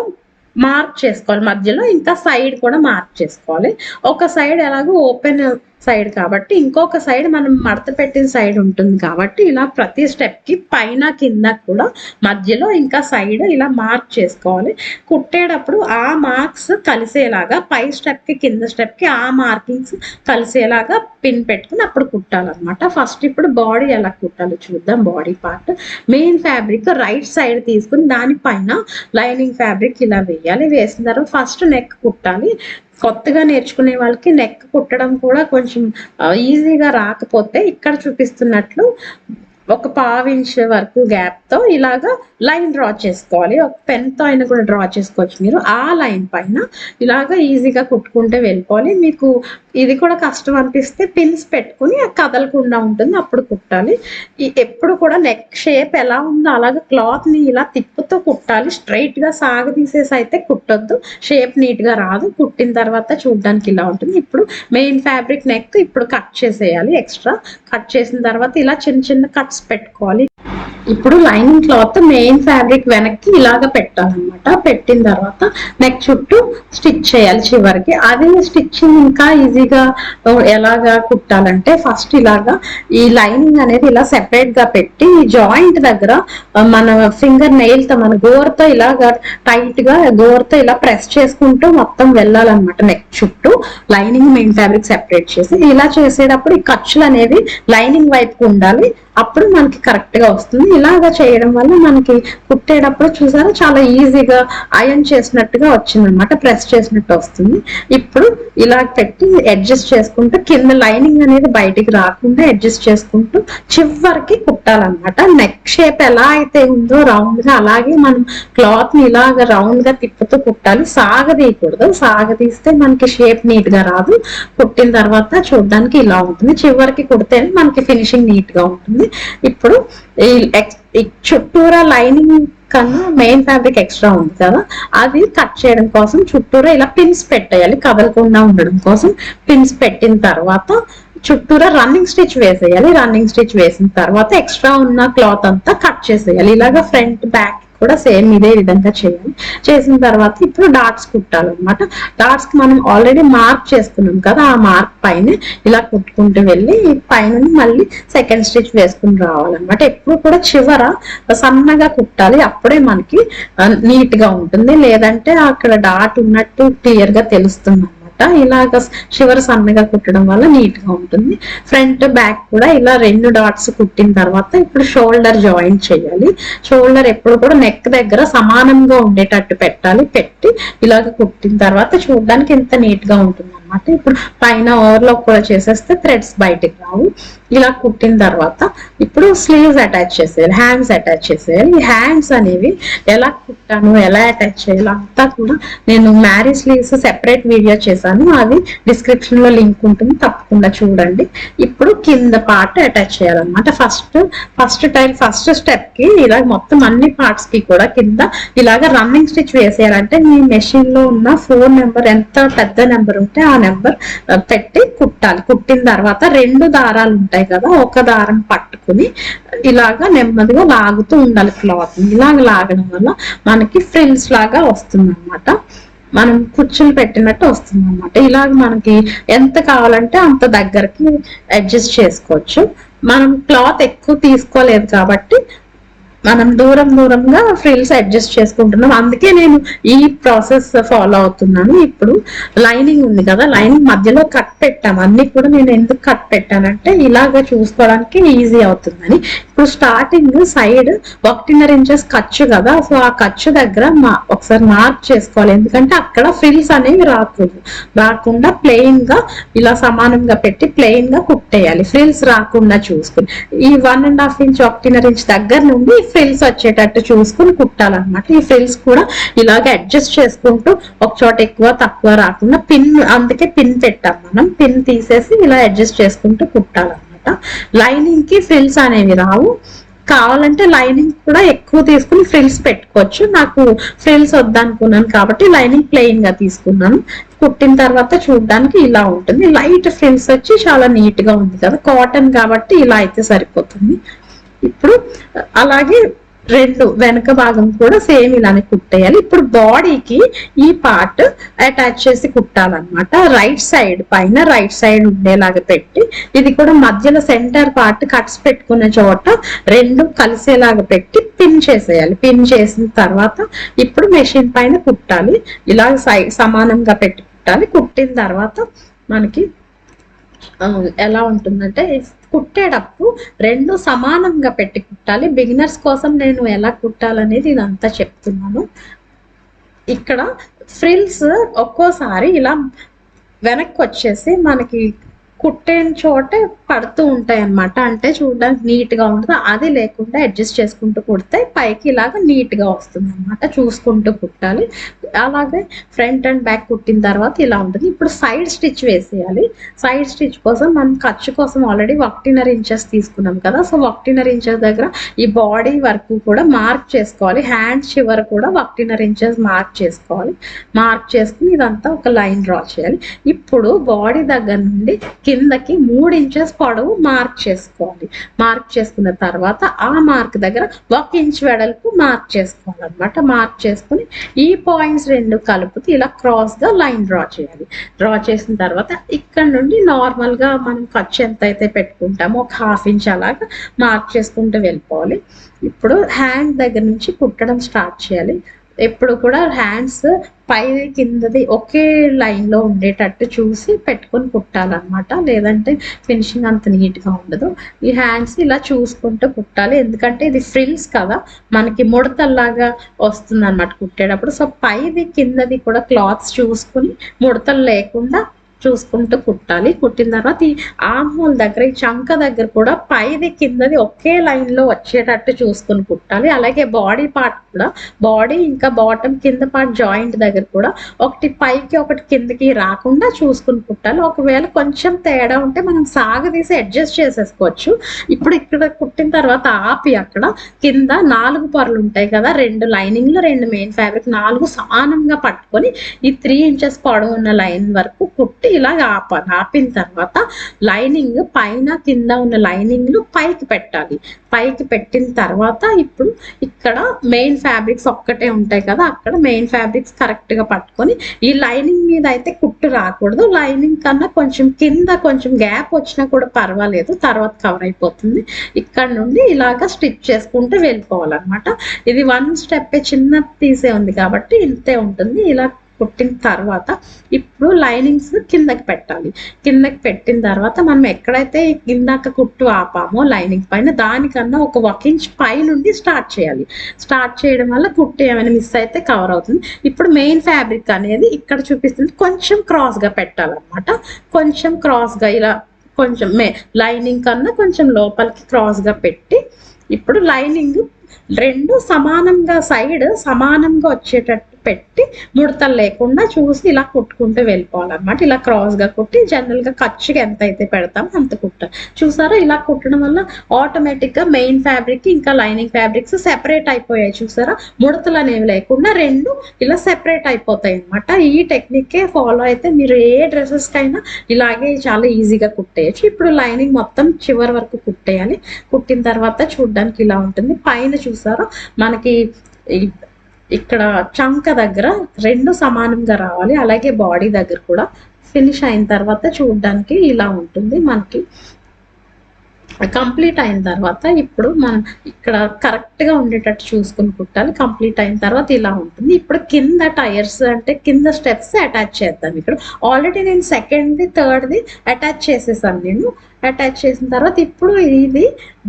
మార్క్ చేసుకోవాలి. మధ్యలో ఇంకా సైడ్ కూడా మార్క్ చేసుకోవాలి. ఒక సైడ్ ఎలాగో ఓపెన్ సైడ్ కాబట్టి ఇంకొక సైడ్ మనం మడత పెట్టిన సైడ్ ఉంటుంది కాబట్టి ఇలా ప్రతి స్టెప్ కి పైన కింద కూడా మధ్యలో ఇంకా సైడ్ ఇలా మార్క్ చేసుకోవాలి. కుట్టేటప్పుడు ఆ మార్క్స్ కలిసేలాగా పై స్టెప్ కి కింద స్టెప్ కి ఆ మార్కింగ్స్ కలిసేలాగా పిన్ పెట్టుకుని అప్పుడు కుట్టాలన్నమాట. ఫస్ట్ ఇప్పుడు బాడీ ఎలా కుట్టాలో చూద్దాం. Body part main fabric right side తీసుకుని దానిపైన లైనింగ్ ఫ్యాబ్రిక్ ఇలా వేయాలి. వేసిన తర్వాత ఫస్ట్ నెక్ కుట్టాలి. కొత్తగా నేర్చుకునే వాళ్ళకి నెక్ కుట్టడం కూడా కొంచెం ఈజీగా రాకపోతే ఇక్కడ చూపిస్తున్నట్లు ఒక 1/4 ఇంచ్ వరకు గ్యాప్ తో ఇలాగా లైన్ డ్రా చేసుకోవాలి. ఒక పెన్ తో అయినా కూడా డ్రా చేసుకోవచ్చు మీరు. ఆ లైన్ పైన ఇలాగా ఈజీగా కుట్టుకుంటే వెళ్ళిపోవాలి. మీకు ఇది కూడా కష్టం అనిపిస్తే పిన్స్ పెట్టుకుని కదలకుండా ఉంటుంది, అప్పుడు కుట్టాలి. ఎప్పుడు కూడా నెక్ షేప్ ఎలా ఉందో అలాగే క్లాత్ ని ఇలా తిప్పుతూ కుట్టాలి. స్ట్రైట్ గా సాగదీసేసి అయితే కుట్టొద్దు, షేప్ నీట్ గా రాదు. కుట్టిన తర్వాత చూడడానికి ఇలా ఉంటుంది. ఇప్పుడు మెయిన్ ఫ్యాబ్రిక్ నెక్ ఇప్పుడు కట్ చేసేయాలి. ఎక్స్ట్రా కట్ చేసిన తర్వాత ఇలా చిన్న చిన్న కట్స్ పెట్టుకోవాలి. ఇప్పుడు లైనింగ్ క్లాత్ మెయిన్ ఫ్యాబ్రిక్ వెనక్కి ఇలాగ పెట్టాలన్నమాట. పెట్టిన తర్వాత నెక్ చుట్టూ స్టిచ్ చేయాలి చివరికి. అదే స్టిచ్చింగ్ ఇంకా ఈజీగా ఎలాగా కుట్టాలంటే ఫస్ట్ ఇలాగా ఈ లైనింగ్ అనేది ఇలా సెపరేట్ గా పెట్టి జాయింట్ దగ్గర మన ఫింగర్ నెయిల్ తో మన గోర్తో ఇలాగా టైట్ గా గోర్తో ఇలా ప్రెస్ చేసుకుంటూ మొత్తం వెళ్ళాలన్నమాట. నెక్ చుట్టూ లైనింగ్ మెయిన్ ఫ్యాబ్రిక్ సెపరేట్ చేసి ఇలా చేసేటప్పుడు ఈ ఖర్చులు అనేవి లైనింగ్ వైపుకు ఉండాలి. అప్పుడు మనకి కరెక్ట్ గా వస్తుంది. ఇలాగా చేయడం వల్ల మనకి కుట్టేటప్పుడు చూసారా చాలా ఈజీగా ఐరన్ చేసినట్టుగా వచ్చింది అనమాట, ప్రెస్ చేసినట్టు వస్తుంది. ఇప్పుడు ఇలా పెట్టి అడ్జస్ట్ చేసుకుంటూ కింద లైనింగ్ అనేది బయటికి రాకుండా అడ్జస్ట్ చేసుకుంటూ చివరికి కుట్టాలన్నమాట. నెక్ షేప్ ఎలా అయితే ఉందో రౌండ్ గా అలాగే మనం క్లాత్ ని ఇలాగ రౌండ్ గా తిప్పుతూ కుట్టాలి. సాగదీయకూడదు, సాగదీస్తే మనకి షేప్ నీట్ గా రాదు. కుట్టిన తర్వాత చూడడానికి ఇలా ఉంటుంది. చివరికి కుడితేనే మనకి ఫినిషింగ్ నీట్ గా ఉంటుంది. ఇప్పుడు ఈ చుట్టూరా లైనింగ్ కన్నా మెయిన్ ఫ్యాబ్రిక్ ఎక్స్ట్రా ఉంది కదా, అది కట్ చేయడం కోసం చుట్టూరా ఇలా పిన్స్ పెట్టేయాలి. కదలకుండా ఉండడం కోసం పిన్స్ పెట్టిన తర్వాత చుట్టూరా రన్నింగ్ స్టిచ్ వేసేయాలి. రన్నింగ్ స్టిచ్ వేసిన తర్వాత ఎక్స్ట్రా ఉన్న క్లాత్ అంతా కట్ చేసేయాలి. ఇలాగా ఫ్రంట్ బ్యాక్ కూడా సేమ్ ఇదే విధంగా చేయాలి. చేసిన తర్వాత ఇప్పుడు డాట్స్ కుట్టాలన్నమాట. డాట్స్ కి మనం ఆల్రెడీ మార్క్ చేసుకున్నాం కదా, ఆ మార్క్ పైన ఇలా కుట్టుకుంటూ వెళ్ళి పైన మళ్ళీ సెకండ్ స్టిచ్ వేసుకుని రావాలన్నమాట. ఎప్పుడు కూడా చివర సన్నగా కుట్టాలి, అప్పుడే మనకి నీట్ గా ఉంటుంది. లేదంటే అక్కడ డాట్ ఉన్నట్టు క్లియర్ గా తెలుస్తుంది. ఇలాగ చివర సన్నగా కుట్టడం వల్ల నీట్ గా ఉంటుంది. ఫ్రంట్ బ్యాక్ కూడా ఇలా 2 డాట్స్ కుట్టిన తర్వాత ఇప్పుడు షోల్డర్ జాయింట్ చేయాలి. షోల్డర్ ఎప్పుడు కూడా నెక్ దగ్గర సమానంగా ఉండేటట్టు పెట్టాలి. పెట్టి ఇలాగ కుట్టిన తర్వాత చూడడానికి ఎంత నీట్ గా ఉంటుంది అన్నమాట. ఇప్పుడు పైన ఓవర్లాక్ కూడా చేసేస్తే థ్రెడ్స్ బయటికి రావు. ఇలా కుట్టిన తర్వాత ఇప్పుడు స్లీవ్స్ అటాచ్ చేసేయాలి, హ్యాండ్స్ అటాచ్ చేసేయాలి. ఈ హ్యాండ్స్ అనేవి ఎలా కుట్టాను, ఎలా అటాచ్ చేయాలి అంతా కూడా నేను మ్యారేజ్ స్లీవ్స్ సెపరేట్ వీడియో చేశాను, అది డిస్క్రిప్షన్ లో లింక్ ఉంటుంది, తప్పకుండా చూడండి. ఇప్పుడు కింద పార్ట్ అటాచ్ చేయాలన్నమాట. ఫస్ట్ స్టెప్ కి ఇలా మొత్తం అన్ని పార్ట్స్ కి కూడా కింద ఇలాగ రన్నింగ్ స్టిచ్ వేసేయాలంటే మీ మెషిన్ లో ఉన్న 4 నెంబర్ ఎంత పెద్ద నెంబర్ ఉంటే ఆ నెంబర్ పెట్టి కుట్టాలి. కుట్టిన తర్వాత 2 దారాలు ఉంటాయి కదా, ఒక దారం పట్టుకుని ఇలాగా నెమ్మదిగా లాగుతూ ఉండాలి క్లాత్. ఇలాగ లాగడం వల్ల మనకి ఫ్రిల్స్ లాగా వస్తుంది అనమాట. మనం కుచ్చులు పెట్టినట్టు వస్తుంది అనమాట. ఇలాగ మనకి ఎంత కావాలంటే అంత దగ్గరికి అడ్జస్ట్ చేసుకోవచ్చు. మనం క్లాత్ ఎక్కువ తీసుకోలేదు కాబట్టి మనం దూరంగా ఫ్రిల్స్ అడ్జస్ట్ చేసుకుంటున్నాం. అందుకే నేను ఈ ప్రాసెస్ ఫాలో అవుతున్నాను. ఇప్పుడు లైనింగ్ ఉంది కదా, లైనింగ్ మధ్యలో కట్ పెట్టాము. అన్ని కూడా నేను ఎందుకు కట్ పెట్టానంటే ఇలాగ చూసుకోవడానికి ఈజీ అవుతుందని. ఇప్పుడు స్టార్టింగ్ సైడ్ 1.5 ఇంచెస్ ఖర్చు కదా, సో ఆ ఖర్చు దగ్గర ఒకసారి మార్క్ చేసుకోవాలి. ఎందుకంటే అక్కడ ఫ్రిల్స్ అనేవి రాకుండా ప్లెయిన్ గా ఇలా సమానంగా పెట్టి ప్లెయిన్ గా కుట్టేయాలి, ఫ్రిల్స్ రాకుండా చూసుకుని. ఈ 1.5 ఇంచ్ 1.5 ఇంచ్ దగ్గర నుండి ఫ్రిల్స్ వచ్చేటట్టు చూసుకుని కుట్టాలన్నమాట. ఈ ఫ్రిల్స్ కూడా ఇలాగే అడ్జస్ట్ చేసుకుంటూ ఒక చోట ఎక్కువ తక్కువ రాకుండా అందుకే పిన్ పెట్టాం మనం. పిన్ తీసేసి ఇలా అడ్జస్ట్ చేసుకుంటూ కుట్టాలన్నమాట. లైనింగ్ కి ఫ్రిల్స్ అనేవి రావు. కావాలంటే లైనింగ్ కూడా ఎక్కువ తీసుకుని ఫ్రిల్స్ పెట్టుకోవచ్చు. నాకు ఫ్రిల్స్ వద్దనుకున్నాను కాబట్టి లైనింగ్ ప్లెయిన్ గా తీసుకున్నాను. కుట్టిన తర్వాత చూడడానికి ఇలా ఉంటుంది. లైట్ ఫ్రిల్స్ వచ్చి చాలా నీట్ గా ఉంది కదా, కాటన్ కాబట్టి ఇలా అయితే సరిపోతుంది. ఇప్పుడు అలాగే 2 వెనక భాగం కూడా సేమ్ ఇలానే కుట్టేయాలి. ఇప్పుడు బాడీకి ఈ పార్ట్ అటాచ్ చేసి కుట్టాలన్నమాట. రైట్ సైడ్ పైన రైట్ సైడ్ ఉండేలాగా పెట్టి, ఇది కూడా మధ్యలో సెంటర్ పార్ట్ కట్స్ పెట్టుకున్న చోట 2 కలిసేలాగా పెట్టి పిన్ చేసేయాలి. పిన్ చేసిన తర్వాత ఇప్పుడు మెషిన్ పైన కుట్టాలి. ఇలా సమానంగా పెట్టి కుట్టాలి. కుట్టిన తర్వాత మనకి ఎలా ఉంటుందంటే కుట్టేటప్పుడు 2 సమానంగా పెట్టి కుట్టాలి. బిగినర్స్ కోసం నేను ఎలా కుట్టాలనేది ఇదంతా చెప్తున్నాను. ఇక్కడ ఫ్రిల్స్ ఒక్కోసారి ఇలా వెనక్కి వచ్చేసి మనకి కుట్టేని చోటే పడుతూ ఉంటాయి అన్నమాట. అంటే చూడడానికి నీట్ గా ఉంటుంది. అది లేకుండా అడ్జస్ట్ చేసుకుంటూ కుడితే పైకి ఇలాగా నీట్ గా వస్తుంది అనమాట. చూసుకుంటూ కుట్టాలి. అలాగే ఫ్రంట్ అండ్ బ్యాక్ కుట్టిన తర్వాత ఇలా ఉంటుంది. ఇప్పుడు సైడ్ స్టిచ్ వేసేయాలి. సైడ్ స్టిచ్ కోసం మనం ఖర్చు కోసం ఆల్రెడీ 1.5 ఇంచెస్ తీసుకున్నాం కదా, సో 1.5 ఇంచెస్ దగ్గర ఈ బాడీ వరకు కూడా మార్క్ చేసుకోవాలి. హ్యాండ్స్ చివర కూడా 1.5 ఇంచెస్ మార్క్ చేసుకోవాలి. మార్క్ చేసుకుని ఇదంతా ఒక లైన్ డ్రా చేయాలి. ఇప్పుడు బాడీ దగ్గర నుండి కిందకి 3 ఇంచెస్ పొడవు మార్క్ చేసుకోవాలి. మార్క్ చేసుకున్న తర్వాత ఆ మార్క్ దగ్గర 1 ఇంచ్ వెడల్పు మార్క్ చేసుకోవాలన్నమాట. మార్క్ చేసుకుని ఈ పాయింట్స్ 2 కలుపుతూ ఇలా క్రాస్ గా లైన్ డ్రా చేయాలి. డ్రా చేసిన తర్వాత ఇక్కడ నుండి నార్మల్ గా మనం ఖర్చు ఎంత అయితే పెట్టుకుంటామో ఒక 1/2 ఇంచ్ అలాగా మార్క్ చేసుకుంటూ వెళ్ళిపోవాలి. ఇప్పుడు హ్యాండ్ దగ్గర నుంచి కుట్టడం స్టార్ట్ చేయాలి. ఎప్పుడు కూడా హ్యాండ్స్ పై కిందది ఒకే లైన్ లో ఉండేటట్టు చూసి పెట్టుకొని కుట్టాలన్నమాట. లేదంటే ఫినిషింగ్ అంత నీట్ గా ఉండదు. ఈ హ్యాండ్స్ ఇలా చూసుకుంటూ కుట్టాలి. ఎందుకంటే ఇది ఫ్రిల్స్ కదా, మనకి ముడతల్లాగా వస్తుంది అనమాట కుట్టేటప్పుడు. సో పైది కిందది కూడా క్లాత్స్ చూసుకుని ముడతలు లేకుండా చూసుకుంటూ కుట్టాలి. కుట్టిన తర్వాత ఈ ఆర్మ్ హోల్ దగ్గర ఈ చంక దగ్గర కూడా పైది కిందది ఒకే లైన్ లో వచ్చేటట్టు చూసుకుని కుట్టాలి. అలాగే బాడీ పార్ట్ కూడా, బాడీ ఇంకా బాటమ్ కింద పార్ట్ జాయింట్ దగ్గర కూడా ఒకటి పైకి ఒకటి కిందకి రాకుండా చూసుకుని కుట్టాలి. ఒకవేళ కొంచెం తేడా ఉంటే మనం సాగదీసి అడ్జస్ట్ చేసేసుకోవచ్చు. ఇప్పుడు ఇక్కడ కుట్టిన తర్వాత ఆపి అక్కడ కింద 4 పొరలు ఉంటాయి కదా, 2 లైనింగ్ లో 2 మెయిన్ ఫ్యాబ్రిక్ 4 సమానంగా పట్టుకొని ఈ 3 ఇంచెస్ పొడవు ఉన్న లైన్ వరకు కుట్టి ఇలాగ ఆపాలి. ఆపిన తర్వాత లైనింగ్ పైన కింద ఉన్న లైనింగ్లు పైకి పెట్టాలి. పైకి పెట్టిన తర్వాత ఇప్పుడు ఇక్కడ మెయిన్ ఫ్యాబ్రిక్స్ ఒక్కటే ఉంటాయి కదా, అక్కడ మెయిన్ ఫ్యాబ్రిక్స్ కరెక్ట్ గా పట్టుకొని ఈ లైనింగ్ మీద అయితే కుట్టు రాకూడదు. లైనింగ్ కన్నా కొంచెం కింద కొంచెం గ్యాప్ వచ్చినా కూడా పర్వాలేదు, తర్వాత కవర్ అయిపోతుంది. ఇక్కడ నుండి ఇలాగా స్టిచ్ చేసుకుంటూ వెళ్ళిపోవాలన్నమాట. ఇది 1 స్టెప్ చిన్న పీసే ఉంది కాబట్టి ఇంతే ఉంటుంది. ఇలా కుట్టిన తర్వాత ఇప్పుడు లైనింగ్స్ కిందకి పెట్టాలి. కిందకి పెట్టిన తర్వాత మనం ఎక్కడైతే ఇందాక కుట్టు ఆపామో లైనింగ్ పైన, దానికన్నా ఒక 1 ఇంచ్ పై నుండి స్టార్ట్ చేయాలి. స్టార్ట్ చేయడం వల్ల కుట్టు ఏమైనా మిస్ అయితే కవర్ అవుతుంది. ఇప్పుడు మెయిన్ ఫ్యాబ్రిక్ అనేది ఇక్కడ చూపిస్తుంది, కొంచెం క్రాస్ గా పెట్టాలన్నమాట. కొంచెం క్రాస్ గా ఇలా కొంచెం లైనింగ్ కన్నా కొంచెం లోపలికి క్రాస్ గా పెట్టి ఇప్పుడు లైనింగ్ 2 సమానంగా సైడ్ సమానంగా వచ్చేటట్టు పెట్టి ముడతలు లేకుండా చూసి ఇలా కుట్టుకుంటూ వెళ్ళిపోవాలన్నమాట. ఇలా క్రాస్ గా కుట్టి జనరల్ గా ఖర్చుగా ఎంత అయితే పెడతామో అంత కుట్టాలి. చూసారా, ఇలా కుట్టడం వల్ల ఆటోమేటిక్ గా మెయిన్ ఫ్యాబ్రిక్ ఇంకా లైనింగ్ ఫ్యాబ్రిక్స్ సెపరేట్ అయిపోయాయి. చూసారా, ముడతలు అనేవి లేకుండా 2 ఇలా సెపరేట్ అయిపోతాయి అన్నమాట. ఈ టెక్నిక్ ఫాలో అయితే మీరు ఏ డ్రెస్సెస్ కైనా ఇలాగే చాలా ఈజీగా కుట్టేయచ్చు. ఇప్పుడు లైనింగ్ మొత్తం చివరి వరకు కుట్టేయాలి. కుట్టిన తర్వాత చూడడానికి ఇలా ఉంటుంది. పైన చూసారా, మనకి ఇక్కడ చంక దగ్గర 2 సమానంగా రావాలి. అలాగే బాడీ దగ్గర కూడా ఫినిష్ అయిన తర్వాత చూడడానికి ఇలా ఉంటుంది. మనకి కంప్లీట్ అయిన తర్వాత ఇప్పుడు మనం ఇక్కడ కరెక్ట్ గా ఉండేటట్టు చూసుకుని కుట్టాలి. కంప్లీట్ అయిన తర్వాత ఇలా ఉంటుంది. ఇప్పుడు కింద టైర్స్ అంటే కింద స్టెప్స్ అటాచ్ చేద్దాం. ఇక్కడ ఆల్రెడీ నేను సెకండ్ది థర్డ్ది అటాచ్ చేసేసాను. నేను అటాచ్ చేసిన తర్వాత ఇప్పుడు ఇది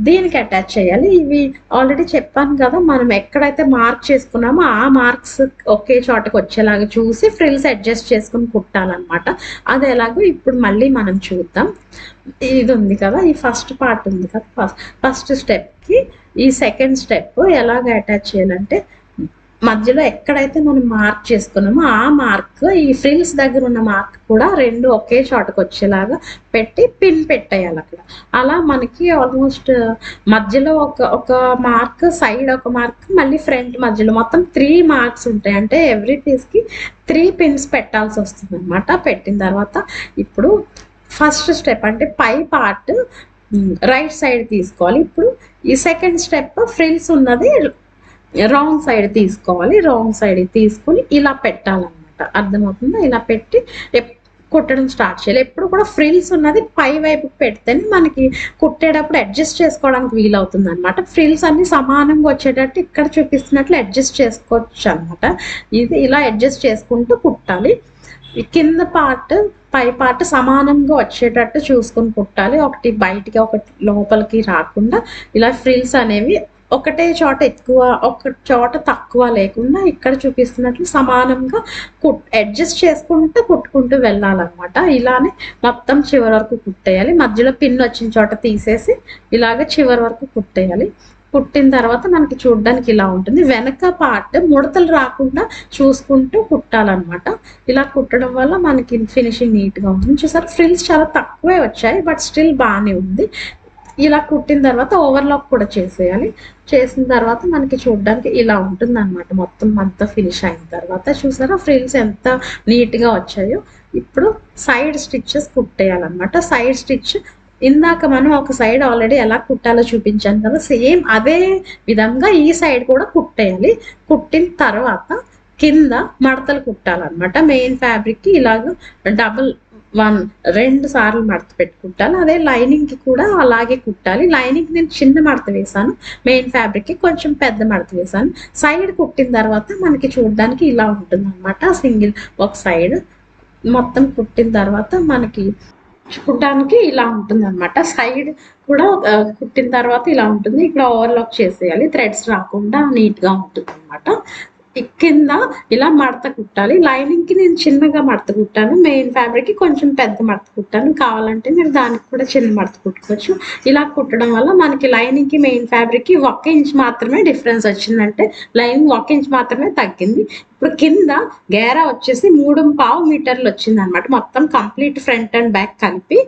దీనికి అటాచ్ చేయాలి. ఇవి ఆల్రెడీ చెప్పాను కదా, మనం ఎక్కడైతే మార్క్ చేసుకున్నామో ఆ మార్క్స్ ఒకే చోటకి వచ్చేలాగా చూసి ఫ్రిల్స్ అడ్జస్ట్ చేసుకుని కుట్టాలన్నమాట. అది ఎలాగో ఇప్పుడు మళ్ళీ మనం చూద్దాం. ఇది ఉంది కదా, ఈ ఫస్ట్ పార్ట్ ఉంది కదా, ఫస్ట్ స్టెప్ కి ఈ సెకండ్ స్టెప్ ఎలాగ అటాచ్ చేయాలంటే మధ్యలో ఎక్కడైతే మనం మార్క్ చేసుకున్నామో ఆ మార్క్ ఈ ఫ్రిల్స్ దగ్గర ఉన్న మార్క్ కూడా 2 ఒకే చోటకు వచ్చేలాగా పెట్టి పిన్ పెట్టేయాలి అక్కడ. అలా మనకి ఆల్మోస్ట్ మధ్యలో ఒక మార్క్, సైడ్ ఒక మార్క్, మళ్ళీ ఫ్రంట్ మధ్యలో మొత్తం 3 మార్క్స్ ఉంటాయి. అంటే ఎవ్రీ పీస్ కి 3 పిన్స్ పెట్టాల్సి వస్తుంది అనమాట. పెట్టిన తర్వాత ఇప్పుడు ఫస్ట్ స్టెప్ అంటే పై పార్ట్ రైట్ సైడ్ తీసుకోవాలి. ఇప్పుడు ఈ సెకండ్ స్టెప్ ఫ్రిల్స్ ఉన్నది రాంగ్ సైడ్ తీసుకోవాలి. రాంగ్ సైడ్ తీసుకుని ఇలా పెట్టాలన్నమాట. అర్థమవుతుందా? ఇలా పెట్టి కుట్టడం స్టార్ట్ చేయాలి. ఎప్పుడు కూడా ఫ్రిల్స్ ఉన్నది పై వైపు పెడితేనే మనకి కుట్టేటప్పుడు అడ్జస్ట్ చేసుకోవడానికి వీలవుతుంది అనమాట. ఫ్రిల్స్ అన్ని సమానంగా వచ్చేటట్టు ఇక్కడ చూపిస్తున్నట్లు అడ్జస్ట్ చేసుకోవచ్చు అనమాట. ఇది ఇలా అడ్జస్ట్ చేసుకుంటూ కుట్టాలి. కింద పార్ట్ పై పార్ట్ సమానంగా వచ్చేటట్టు చూసుకుని కుట్టాలి. ఒకటి బయటికి ఒకటి లోపలికి రాకుండా ఇలా ఫ్రిల్స్ అనేవి ఒకటే చోట ఎక్కువ ఒక చోట తక్కువ లేకుండా ఇక్కడ చూపిస్తున్నట్లు సమానంగా అడ్జస్ట్ చేసుకుంటూ కుట్టుకుంటూ వెళ్ళాలన్నమాట. ఇలానే మొత్తం చివరి వరకు కుట్టేయాలి. మధ్యలో పిన్ వచ్చిన చోట తీసేసి ఇలాగ చివరి వరకు కుట్టేయాలి. కుట్టిన తర్వాత మనకి చూడడానికి ఇలా ఉంటుంది. వెనక పార్ట్ ముడతలు రాకుండా చూసుకుంటూ కుట్టాలన్నమాట. ఇలా కుట్టడం వల్ల మనకి ఫినిషింగ్ నీట్ గా ఉంటుంది. చూసారు, ఫ్రిల్స్ చాలా తక్కువే వచ్చాయి, బట్ స్టిల్ బాగానే ఉంది. ఇలా కుట్టిన తర్వాత ఓవర్లాక్ కూడా చేసేయాలి. చేసిన తర్వాత మనకి చూడడానికి ఇలా ఉంటుంది అనమాట. మొత్తం అంతా ఫినిష్ అయిన తర్వాత చూసారా ఫ్రిల్స్ ఎంత నీట్ గా వచ్చాయో. ఇప్పుడు సైడ్ స్టిచ్చెస్ కుట్టేయాలన్నమాట. సైడ్ స్టిచ్ ఇందాక మనం ఒక సైడ్ ఆల్రెడీ ఎలా కుట్టాలో చూపించాను కదా, సేమ్ అదే విధంగా ఈ సైడ్ కూడా కుట్టేయాలి. కుట్టిన తర్వాత కింద మడతలు కుట్టాలన్నమాట. మెయిన్ ఫ్యాబ్రిక్ కి ఇలాగ డబుల్ 2 సార్లు మడత పెట్టుకుంటాను. అదే లైనింగ్ కి కూడా అలాగే కుట్టాలి. లైనింగ్ నేను చిన్న మడత వేసాను, మెయిన్ ఫ్యాబ్రిక్ కి కొంచెం పెద్ద మడత వేసాను. సైడ్ కుట్టిన తర్వాత మనకి చూడడానికి ఇలా ఉంటుంది అనమాట. సింగిల్ ఒక సైడ్ మొత్తం కుట్టిన తర్వాత మనకి కుట్టడానికి ఇలా ఉంటుంది అనమాట. సైడ్ కూడా కుట్టిన తర్వాత ఇలా ఉంటుంది. ఇక్కడ ఓవర్లాక్ చేసేయాలి, థ్రెడ్స్ రాకుండా నీట్ గా ఉంటుంది అనమాట. కింద ఇలా మడత కుట్టాలి. లైనింగ్ కి నేను చిన్నగా మడత కుట్టాను, మెయిన్ ఫ్యాబ్రిక్ కి కొంచెం పెద్ద మడత కుట్టాను. కావాలంటే మీరు దానికి కూడా చిన్న మడత కుట్టుకోవచ్చు. ఇలా కుట్టడం వల్ల మనకి లైనింగ్ కి మెయిన్ ఫ్యాబ్రిక్ కి 1 ఇంచ్ మాత్రమే డిఫరెన్స్ వచ్చిందంటే లైనింగ్ 1 ఇంచ్ మాత్రమే తగ్గింది. ఇప్పుడు కింద గేరా వచ్చేసి 3.5 మీటర్లు వచ్చింది అనమాట. మొత్తం కంప్లీట్ ఫ్రంట్ అండ్ బ్యాక్ కలిపి.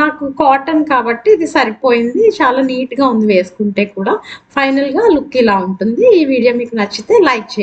నాకు కాటన్ కాబట్టి ఇది సరిపోయింది, చాలా నీట్ గా ఉంది వేసుకుంటే కూడా. ఫైనల్ గా లుక్ ఇలా ఉంటుంది. ఈ వీడియో మీకు నచ్చితే లైక్ చేయండి.